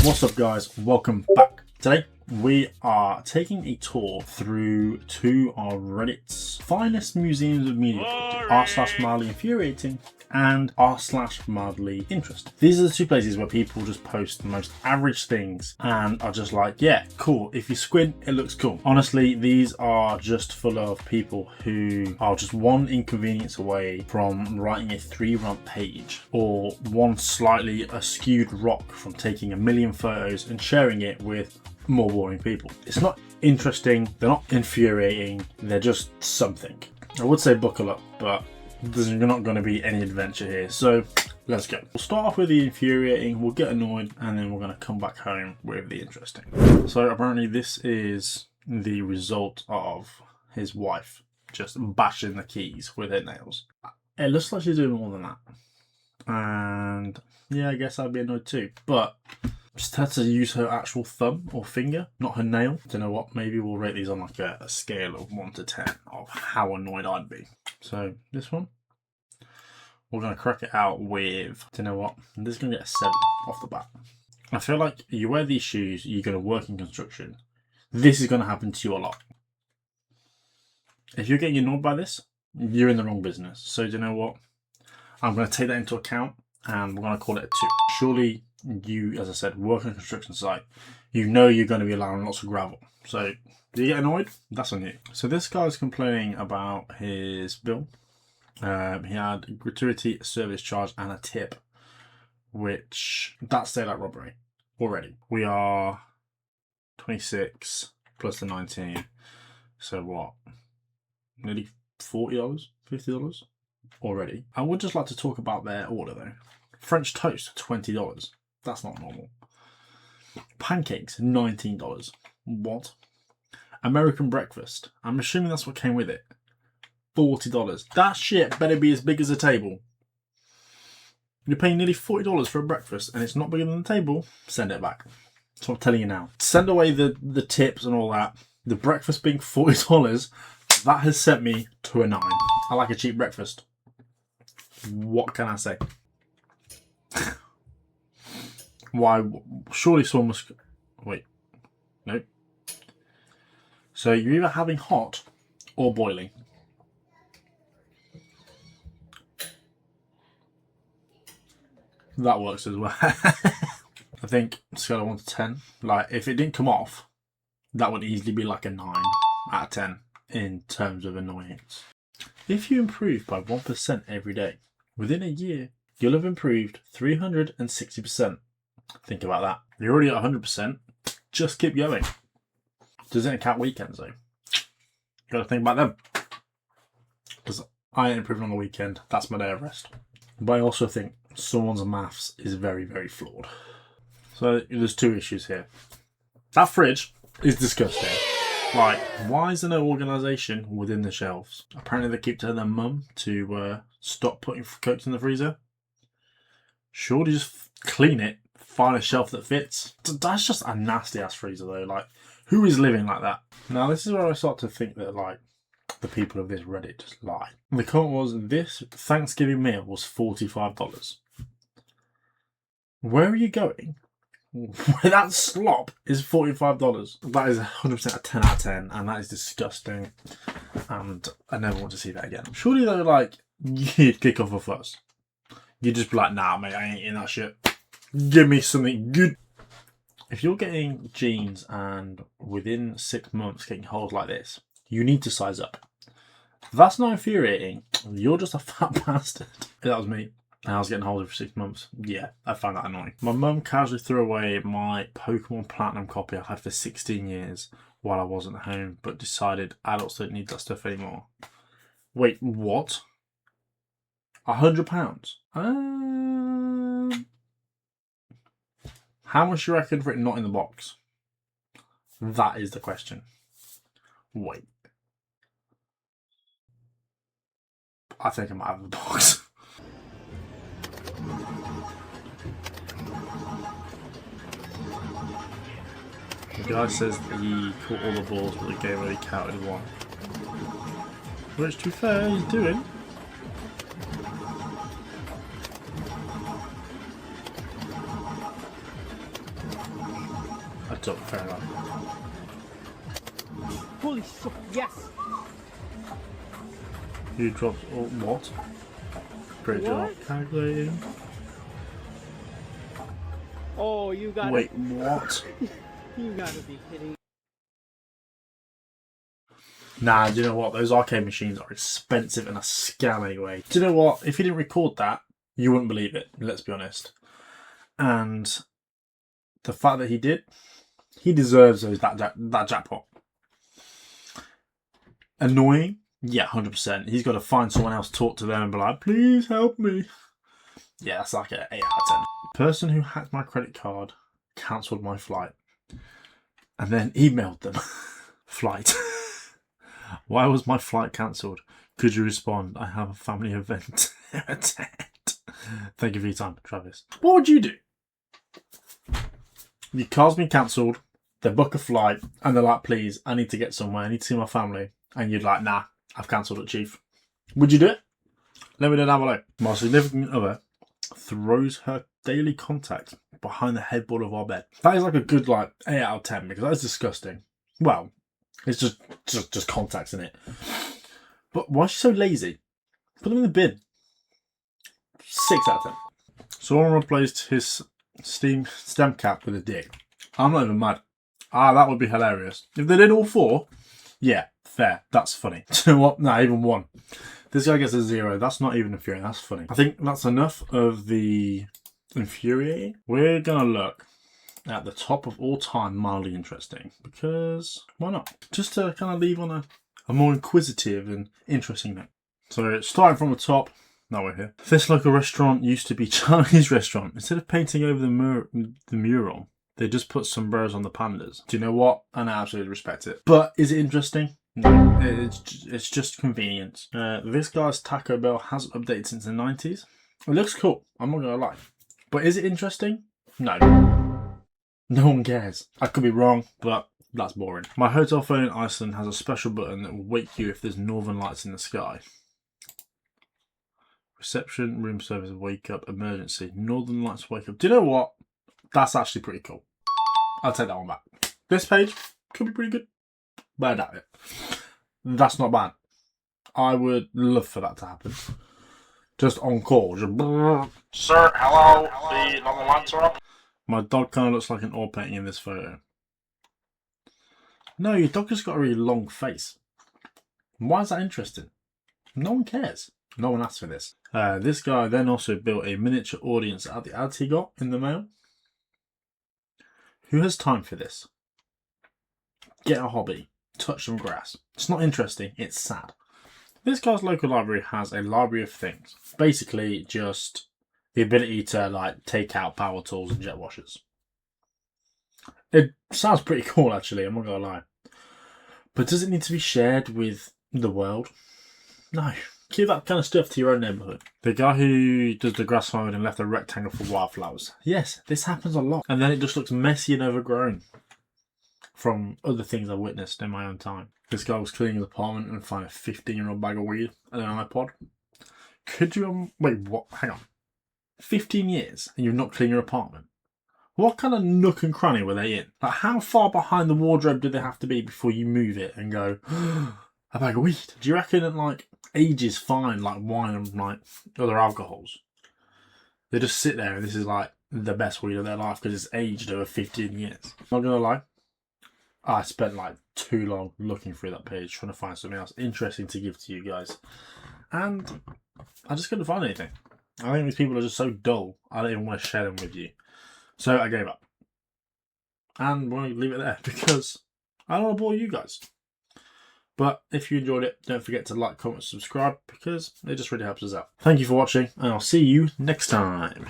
What's up guys, welcome back. Today we are taking a tour through two of Reddit's finest museums of media, r/mildly infuriating and r/mildly interesting. These are the two places where people just post the most average things and are just like, yeah, cool, if you squint it looks cool. Honestly, these are just full of people who are just one inconvenience away from writing a 3-run page or one slightly askewed rock from taking 1 million photos and sharing it with more boring people. It's not interesting, they're not infuriating, they're just something. I would say buckle up, but there's not going to be any adventure here, so let's go. We'll start off with the infuriating, we'll get annoyed, and then we're going to come back home with the interesting. So apparently this is the result of his wife just bashing the keys with her nails. It looks like she's doing more than that, and yeah, I guess I'd be annoyed too, but just had to use her actual thumb or finger, not her nail. Don't know what, maybe we'll rate these on like a scale of 1 to 10 of how annoyed I'd be. So this one, we're going to crack it out with, don't know what, this is going to get a 7 off the bat. I feel like you wear these shoes, you're going to work in construction. This is going to happen to you a lot. If you're getting annoyed by this, you're in the wrong business. So do you know what? I'm going to take that into account and we're going to call it a 2. Surely you, as I said, work on a construction site, you know you're going to be allowing lots of gravel. So do you get annoyed? That's on you. So this guy's complaining about his bill. He had a gratuity, service charge and a tip, which that's daylight robbery already. We are 26 plus the 19. So what? Nearly $40, $50 already. I would just like to talk about their order though. French toast, $20. That's not normal. Pancakes, $19. What? American breakfast. I'm assuming that's what came with it. $40. That shit better be as big as a table. You're paying nearly $40 for a breakfast and it's not bigger than the table. Send it back. That's what I'm telling you now. Send away the tips and all that. The breakfast being $40, that has sent me to a 9. I like a cheap breakfast. What can I say? Why? Surely someone must... Wait. Nope. So you're either having hot or boiling. That works as well. I think scale of 1 to 10. Like, if it didn't come off, that would easily be like a 9 out of 10 in terms of annoyance. If you improve by 1% every day, within a year, you'll have improved 360%. Think about that. You're already at 100%. Just keep going. Doesn't count weekends though. Got to think about them. Because I ain't improving on the weekend. That's my day of rest. But I also think someone's maths is very, very flawed. So there's 2 issues here. That fridge is disgusting. Like, why is there no organisation within the shelves? Apparently they keep telling their mum to stop putting Cokes in the freezer. Surely just clean it, find a shelf that fits. That's just a nasty ass freezer though. Like, who is living like that? Now this is where I start to think that like the people of this Reddit just lie. The comment was, this Thanksgiving meal was $45. Where are you going? That slop is $45. That is 100% a 10 out of 10 and that is disgusting and I never want to see that again. Surely though, like, you'd kick off a fuss. You'd just be like, nah mate, I ain't eating that shit. Give me something good. If you're getting jeans and within 6 months getting holes like this, you need to size up. If that's not infuriating, you're just a fat bastard. If that was me and I was getting holes for 6 months, yeah, I found that annoying. My mum casually threw away my Pokemon Platinum copy I had for 16 years while I wasn't home, but decided adults don't need that stuff anymore. Wait, what? £100? How much do you reckon for it not in the box? That is the question. Wait. I think I might have the box. The guy says that he caught all the balls, but the game only counted 1. Which, to be fair, he's doing. fucked up, fair enough. Holy shit, yes! You dropped what? Great job calculating. Oh, you gotta... Wait, what? You gotta be kidding. Nah, do you know what? Those arcade machines are expensive and a scam anyway. Do you know what? If he didn't record that, you wouldn't believe it, let's be honest. And the fact that he did, he deserves that jackpot. Annoying? Yeah, 100%. He's got to find someone else, talk to them and be like, please help me. Yeah, that's like an 8 out of 10. Person who hacked my credit card cancelled my flight and then emailed them. Flight. Why was my flight cancelled? Could you respond? I have a family event to attend. Thank you for your time, Travis. What would you do? Your car's been cancelled, they book a flight, and they're like, please, I need to get somewhere, I need to see my family. And you'd like, nah, I've cancelled it, chief. Would you do it? Let me know down below. My significant other throws her daily contact behind the headboard of our bed. That is like a good 8 out of 10 because that is disgusting. Well, it's just contacts in it. But why is she so lazy? Put them in the bin. 6 out of 10. Someone replaced his stem cap with a dick. I'm not even mad. That would be hilarious. If they did all 4, yeah, fair. That's funny. Do you know what? Nah, even 1. This guy gets a 0. That's not even infuriating. That's funny. I think that's enough of the infuriating. We're going to look at the top of all time mildly interesting. Because why not? Just to kind of leave on a more inquisitive and interesting note. So starting from the top. Now we're here. This local restaurant used to be Chinese restaurant. Instead of painting over the mural, they just put sombreros on the pandas. Do you know what? And I absolutely respect it. But is it interesting? No, it's just convenience. This guy's Taco Bell hasn't updated since the 90s. It looks cool, I'm not gonna lie. But is it interesting? No. No one cares. I could be wrong, but that's boring. My hotel phone in Iceland has a special button that will wake you if there's northern lights in the sky. Reception, room service, wake up, emergency, northern lights, wake up. Do you know what? That's actually pretty cool. I'll take that one back. This page could be pretty good, but I doubt it. That's not bad. I would love for that to happen. Just on call. Just, sir, hello, the northern lights are up. My dog kind of looks like an oil painting in this photo. No, your dog has got a really long face. Why is that interesting? No one cares. No one asked for this. This guy then also built a miniature audience out of the ads he got in the mail. Who has time for this? Get a hobby. Touch some grass. It's not interesting, it's sad. This guy's local library has a library of things. Basically just the ability to take out power tools and jet washers. It sounds pretty cool actually, I'm not gonna lie. But does it need to be shared with the world? No. Keep that kind of stuff to your own neighbourhood. The guy who does the grass mowing and left a rectangle for wildflowers. Yes, this happens a lot. And then it just looks messy and overgrown. From other things I've witnessed in my own time. This guy was cleaning his apartment and found a 15-year-old bag of weed and an iPod. Could you... wait, what? Hang on. 15 years and you've not cleaned your apartment? What kind of nook and cranny were they in? How far behind the wardrobe do they have to be before you move it and go, a bag of weed? Do you reckon that age is fine, like wine and other alcohols? They just sit there and this is the best weed of their life because it's aged over 15 years. Not gonna lie. I spent too long looking through that page trying to find something else interesting to give to you guys. And I just couldn't find anything. I think these people are just so dull, I don't even want to share them with you. So I gave up. And we're going to leave it there because I don't want to bore you guys. But if you enjoyed it, don't forget to like, comment, subscribe because it just really helps us out. Thank you for watching and I'll see you next time.